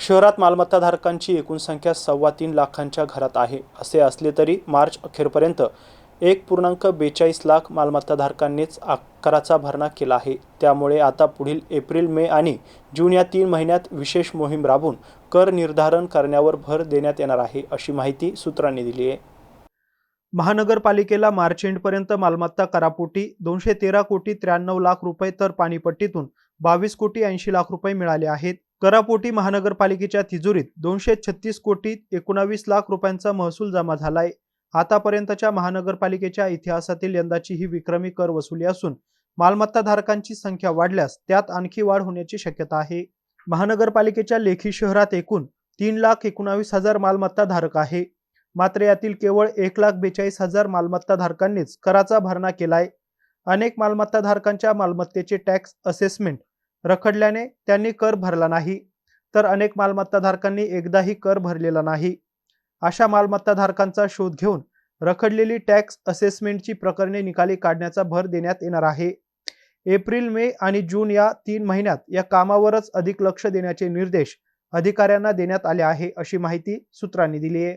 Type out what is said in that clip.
शहरात मालमत्ताधारकांची एकूण संख्या 3.25 लाखांच्या घरात आहे. असे असले तरी मार्च अखेरपर्यंत 1.42 लाख मालमत्ताधारकांनीच कराचा भरणा केला आहे. त्यामुळे आता पुढील एप्रिल, मे आणि जून या 3 महिन्यात विशेष मोहीम राबवून कर निर्धारण करण्यावर भर देण्यात येणार आहे, अशी माहिती सूत्रांनी दिली आहे. महानगरपालिकेला मार्च एंडपर्यंत मालमत्ता करापोटी 213 कोटी 93 लाख रुपये तर पाणीपट्टीतून 22 कोटी 80 लाख रुपये मिळाले आहेत. करापोटी महानगरपालिकेच्या तिजोरीत 236 कोटी 19 लाख रुपयांचा महसूल जमा झालाय. आतापर्यंतच्या महानगरपालिकेच्या इतिहासातील यंदाची ही विक्रमी कर वसुली असून मालमत्ताधारकांची संख्या वाढल्यास त्यात आणखी वाढ होण्याची शक्यता आहे. महानगरपालिकेच्या लेखी शहरात एकूण 3,19,000 मालमत्ताधारक आहे. मात्र यातील केवळ 1,42,000 मालमत्ताधारकांनीच कराचा भरणा केलाय. अनेक मालमत्ताधारकांच्या मालमत्तेचे टॅक्स असेसमेंट रखडल्याने त्यांनी कर भरला नाही, तर अनेक मालमत्ताधारकांनी एकदाही कर भरलेला नाही. अशा मालमत्ताधारकांचा शोध घेऊन रखडलेली टॅक्स असेसमेंटची प्रकरणे निकाली काढण्याचा भर देण्यात येणार आहे. एप्रिल, मे आणि जून या 3 महिन्यात या कामावरच अधिक लक्ष देण्याचे निर्देश अधिकाऱ्यांना देण्यात आले आहे, अशी माहिती सूत्रांनी दिली आहे.